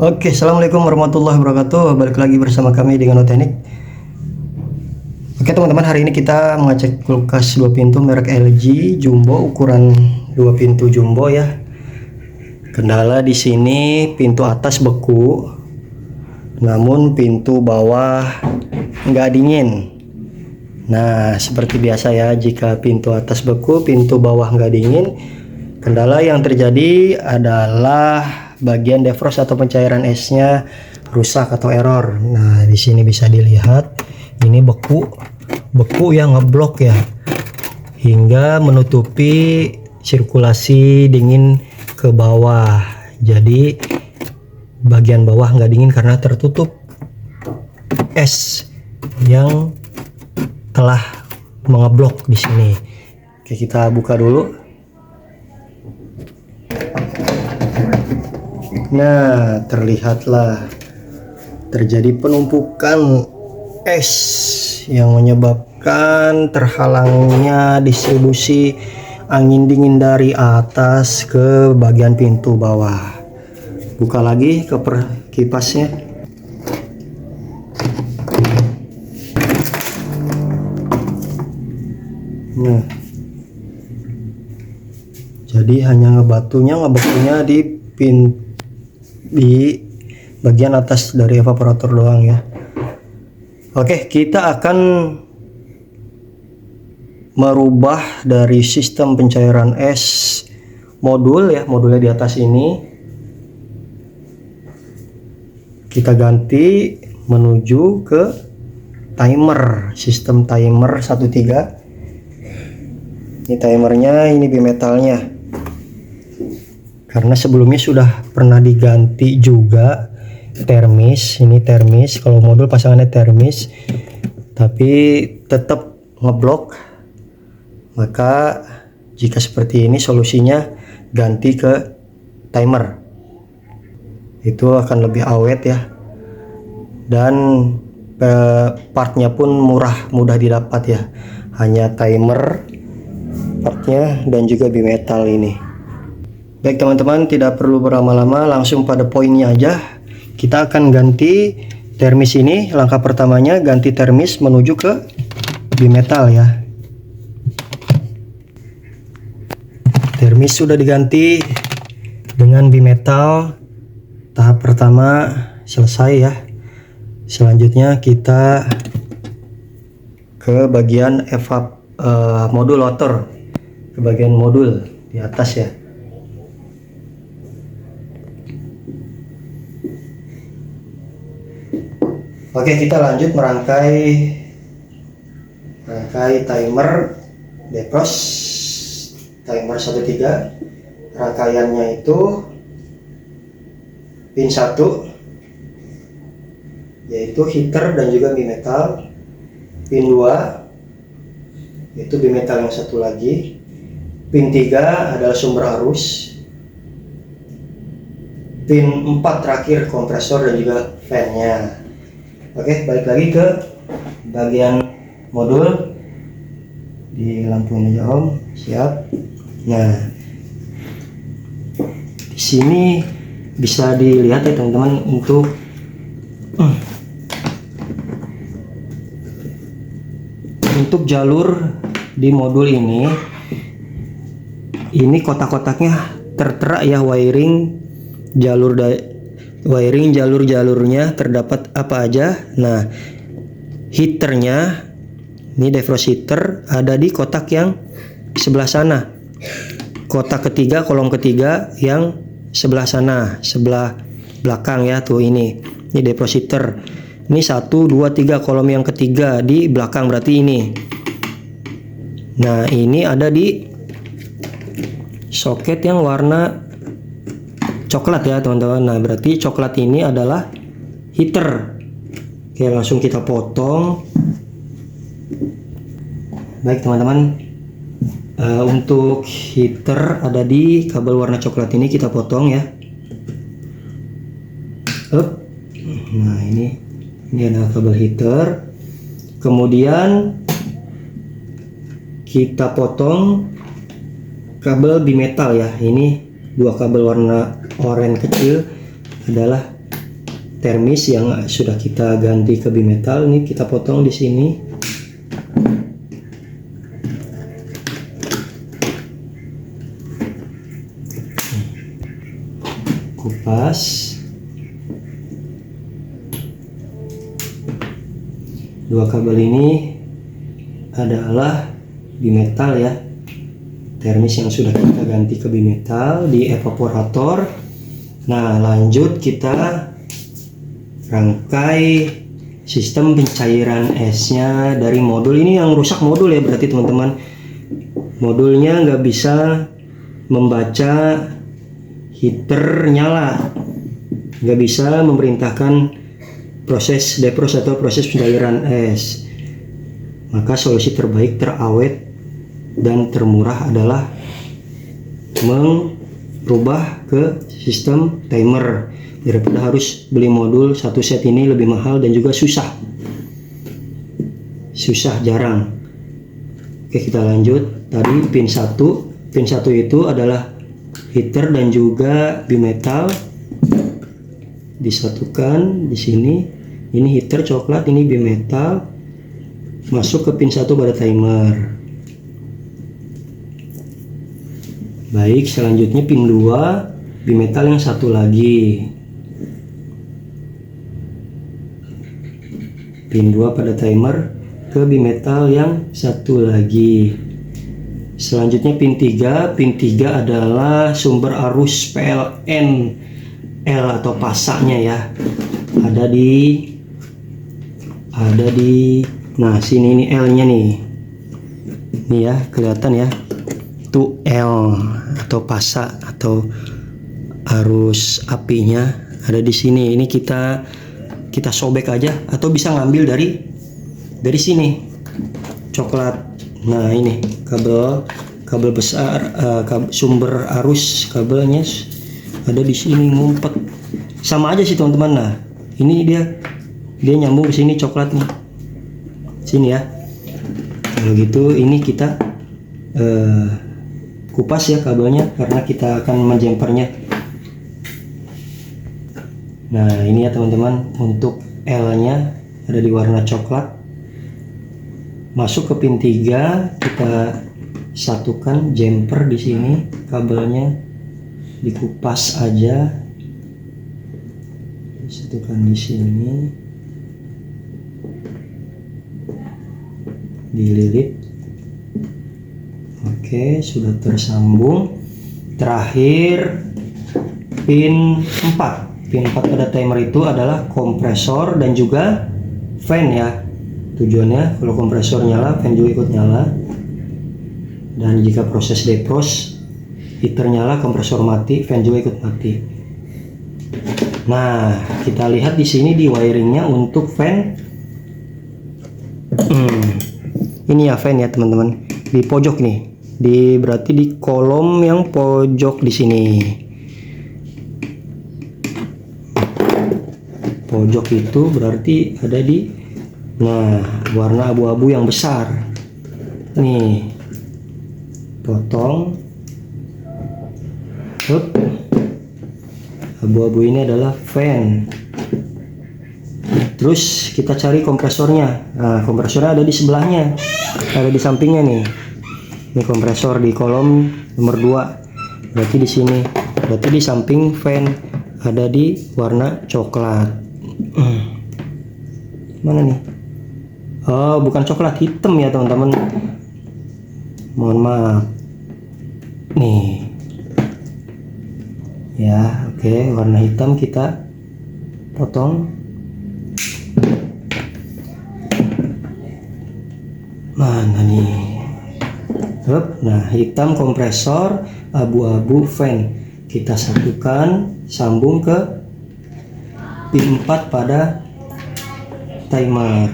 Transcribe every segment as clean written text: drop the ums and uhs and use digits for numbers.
Oke, assalamualaikum warahmatullahi wabarakatuh. Balik lagi bersama kami dengan Noteknik. Oke teman-teman, hari ini kita mengecek kulkas 2 pintu merek LG Jumbo, ukuran 2 pintu Jumbo ya. Kendala di sini pintu atas beku, namun pintu bawah nggak dingin. Nah, seperti biasa ya, jika pintu atas beku, pintu bawah nggak dingin, kendala yang terjadi adalah bagian defrost atau pencairan esnya rusak atau error. Nah, di sini bisa dilihat ini beku yang ngeblok ya, hingga menutupi sirkulasi dingin ke bawah. Jadi bagian bawah nggak dingin karena tertutup es yang telah mengeblok di sini. Oke, kita buka dulu. Nah, terlihatlah terjadi penumpukan es yang menyebabkan terhalangnya distribusi angin dingin dari atas ke bagian pintu bawah. Buka lagi kipasnya. Nah, jadi hanya ngebekunya di bagian atas dari evaporator doang ya. Oke, kita akan merubah dari sistem pencairan es modul ya, modulnya di atas ini kita ganti menuju ke timer, sistem timer 13. Ini timernya, ini bimetalnya. Karena sebelumnya sudah pernah diganti juga termis, ini termis, kalau modul pasangannya termis, tapi tetap ngeblok. Maka jika seperti ini solusinya ganti ke timer, itu akan lebih awet ya, dan partnya pun mudah didapat ya, hanya timer partnya dan juga bimetal ini. Baik teman-teman, tidak perlu berlama-lama, langsung pada poinnya aja. Kita akan ganti termis ini. Langkah pertamanya ganti termis menuju ke bimetal ya. Termis sudah diganti dengan bimetal. Tahap pertama selesai ya. Selanjutnya kita ke bagian modulator, ke bagian modul di atas ya. Oke, kita lanjut merangkai timer defrost timer 13. Rangkaiannya itu pin 1 yaitu heater dan juga bimetal, pin 2 yaitu bimetal yang satu lagi, pin 3 adalah sumber arus, pin 4 terakhir kompresor dan juga fan-nya. Oke, balik lagi ke bagian modul. Di lampuin aja Om, siap. Nah, di sini bisa dilihat ya teman-teman, untuk jalur di modul ini kotak-kotaknya tertera ya, wiring jalurnya terdapat apa aja. Nah, heaternya ini defrost heater ada di kotak yang sebelah sana, kotak ketiga, kolom ketiga yang sebelah sana, sebelah belakang ya, tuh ini defrost heater. Ini 1, 2, 3 kolom yang ketiga di belakang, berarti ini. Nah, ini ada di soket yang warna coklat ya teman-teman. Nah, berarti coklat ini adalah heater. Oke, langsung kita potong. Baik teman-teman, untuk heater ada di kabel warna coklat ini, kita potong ya. Nah, ini adalah kabel heater. Kemudian kita potong kabel bimetal ya. Ini dua kabel warna oranye kecil adalah termis yang sudah kita ganti ke bimetal. Ini kita potong di sini. Kupas. Dua kabel ini adalah bimetal ya, termis yang sudah kita ganti ke bimetal di evaporator. Nah, lanjut kita rangkai sistem pencairan esnya dari modul. Ini yang rusak modul ya, berarti teman-teman, modulnya nggak bisa membaca heater nyala, nggak bisa memerintahkan proses defrost atau proses pencairan es. Maka solusi terbaik, terawet dan termurah adalah merubah ke sistem timer daripada harus beli modul satu set. Ini lebih mahal dan juga susah jarang. Oke, kita lanjut. Tadi pin 1 itu adalah heater dan juga bimetal disatukan di sini. Ini heater coklat, ini bimetal, masuk ke pin 1 pada timer. Baik, selanjutnya pin 2 bimetal yang satu lagi. Pin 2 pada timer ke bimetal yang satu lagi. Selanjutnya pin 3. Pin 3 adalah sumber arus PLN L atau pasaknya ya. Ada di nah sini, ini L nya nih. Ini ya, kelihatan ya. Itu L atau pasak atau arus apinya ada di sini. Ini kita sobek aja atau bisa ngambil dari sini. Coklat. Nah, ini kabel besar, sumber arus kabelnya ada di sini, ngumpet. Sama aja sih teman-teman. Nah, ini dia nyambung ke sini, coklat nih. Sini ya. Kalau gitu ini kita kupas ya kabelnya karena kita akan menjempernya. Nah, ini ya teman-teman, untuk L-nya ada di warna coklat. Masuk ke pin 3, kita satukan jumper di sini, kabelnya dikupas aja. Satukan di sini. Dililit. Oke, sudah tersambung. Terakhir pin 4. Pin 4 pada timer itu adalah kompresor dan juga fan ya. Tujuannya kalau kompresor nyala, fan juga ikut nyala. Dan jika proses defrost, heater nyala, kompresor mati, fan juga ikut mati. Nah, kita lihat di sini di wiringnya untuk fan. Ini ya fan ya teman-teman. Di pojok nih. Berarti di kolom yang pojok di sini. Pojok itu berarti ada di, nah, warna abu-abu yang besar. Nih. Potong. Abu-abu ini adalah fan. Terus kita cari kompresornya. Nah, kompresornya ada di sebelahnya, ada di sampingnya nih. Ini kompresor di kolom nomor 2. Berarti di sini. Berarti di samping fan ada di warna coklat. Mana nih? Oh, bukan coklat, hitam ya teman-teman. Mohon maaf. Nih. Ya, oke, warna hitam kita potong. Mana nih? Nah, hitam kompresor, abu-abu fan. Kita satukan, sambung ke pin 4 pada timer.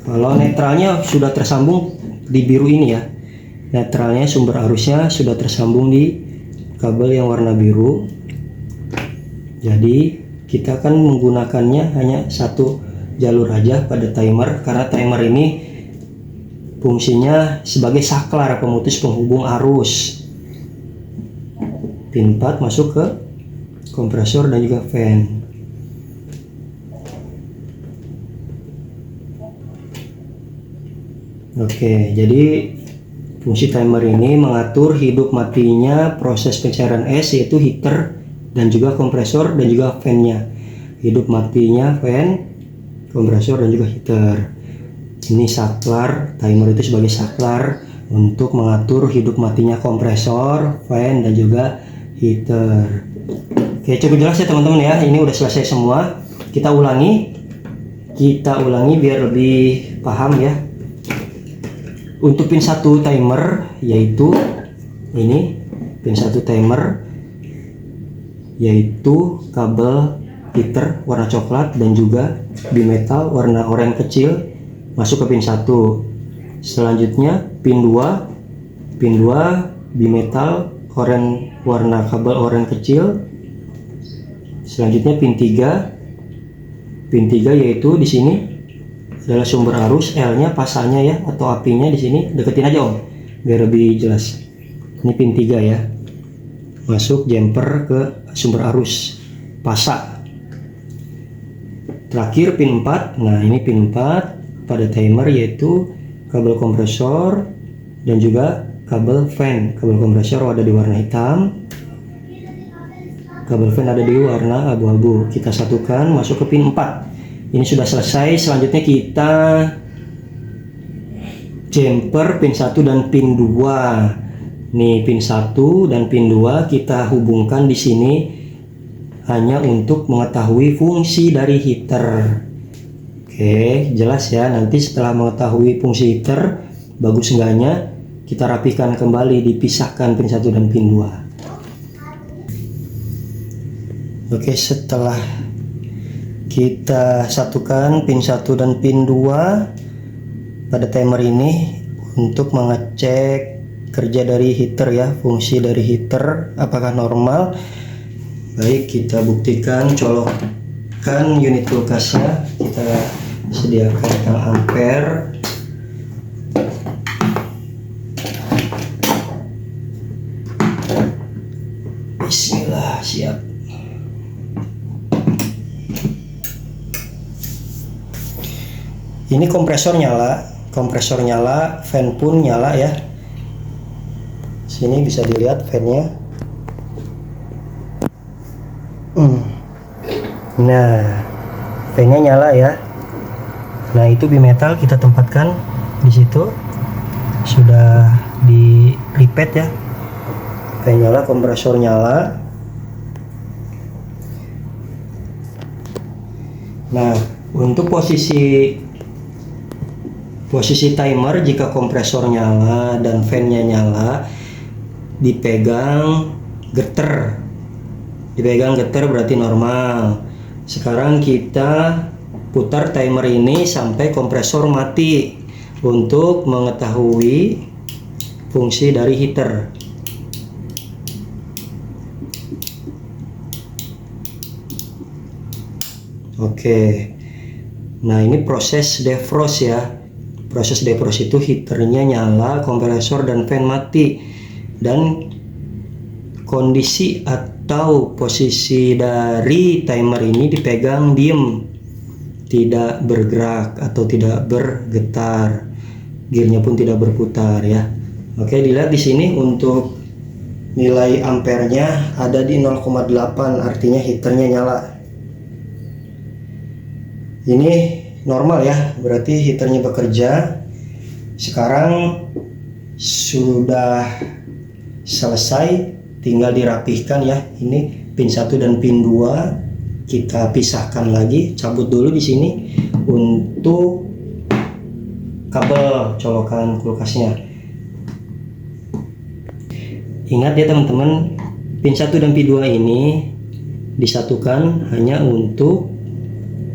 Kalau netralnya sudah tersambung di biru ini ya. Netralnya, sumber arusnya sudah tersambung di kabel yang warna biru. Jadi kita akan menggunakannya hanya satu jalur aja pada timer, karena timer ini fungsinya sebagai saklar, pemutus penghubung arus. Pin 4 masuk ke kompresor dan juga fan. Oke, jadi fungsi timer ini mengatur hidup matinya proses pencairan es, yaitu heater dan juga kompresor dan juga fan-nya. Hidup matinya fan, kompresor dan juga heater. Ini saklar, timer itu sebagai saklar untuk mengatur hidup matinya kompresor, fan dan juga heater. Oke, cukup jelas ya teman-teman ya. Ini udah selesai semua. Kita ulangi biar lebih paham ya. Untuk pin 1 timer yaitu ini pin 1 timer yaitu kabel heater warna coklat dan juga bimetal warna oranye kecil masuk ke pin 1. Selanjutnya pin 2 bimetal oranye warna kabel oranye kecil. Selanjutnya pin 3 yaitu di sini adalah sumber arus, L-nya pasanya ya atau apinya di sini, deketin aja Om biar lebih jelas. Ini pin 3 ya. Masuk jumper ke sumber arus pasa. Terakhir pin 4. Nah, ini pin 4 pada timer yaitu kabel kompresor dan juga kabel fan. Kabel kompresor ada di warna hitam, kabel fan ada di warna abu-abu. Kita satukan masuk ke pin 4. Ini sudah selesai. Selanjutnya kita jumper pin 1 dan pin 2. Nih pin 1 dan pin 2 kita hubungkan di sini hanya untuk mengetahui fungsi dari heater. Oke, jelas ya. Nanti setelah mengetahui fungsi heater, bagus enggaknya kita rapikan kembali, dipisahkan pin 1 dan pin 2. Oke, setelah kita satukan pin 1 dan pin 2 pada timer ini untuk mengecek kerja dari heater ya, fungsi dari heater apakah normal. Baik, kita buktikan, colokkan unit kulkasnya, kita sediakan tang ampere. Bismillah, siap. Ini kompresor nyala, fan pun nyala ya. Sini bisa dilihat fan-nya. Nah, fan-nya nyala ya. Nah, itu bimetal kita tempatkan di situ. Sudah di repeat ya. Fan nyala, kompresor nyala. Nah, untuk posisi timer jika kompresor nyala dan fan-nya nyala, dipegang getter berarti normal. Sekarang kita putar timer ini sampai kompresor mati untuk mengetahui fungsi dari heater. Oke, nah ini proses defrost ya. Proses defrost itu heaternya nyala, kompresor dan fan mati, dan kondisi atau posisi dari timer ini dipegang diem, tidak bergerak atau tidak bergetar, gearnya pun tidak berputar ya. Oke, dilihat di sini untuk nilai ampernya ada di 0,8, artinya heaternya nyala. Ini normal ya, berarti heaternya bekerja. Sekarang sudah selesai, tinggal dirapihkan ya. Ini pin 1 dan pin 2 kita pisahkan lagi, cabut dulu di sini untuk kabel colokan kulkasnya. Ingat ya teman-teman, pin 1 dan pin 2 ini disatukan hanya untuk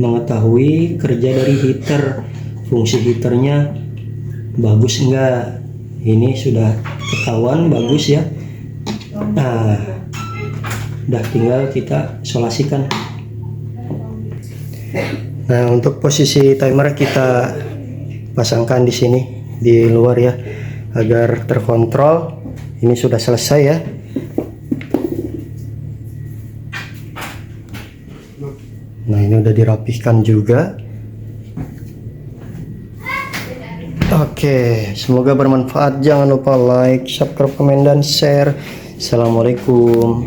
mengetahui kerja dari heater, fungsi heaternya bagus enggak. Ini sudah ketahuan bagus ya. Nah, udah tinggal kita isolasikan. Nah, untuk posisi timer kita pasangkan di sini di luar ya, agar terkontrol. Ini sudah selesai ya. Nah, ini udah dirapihkan juga. Oke, semoga bermanfaat. Jangan lupa like, subscribe, komen, dan share. Assalamualaikum.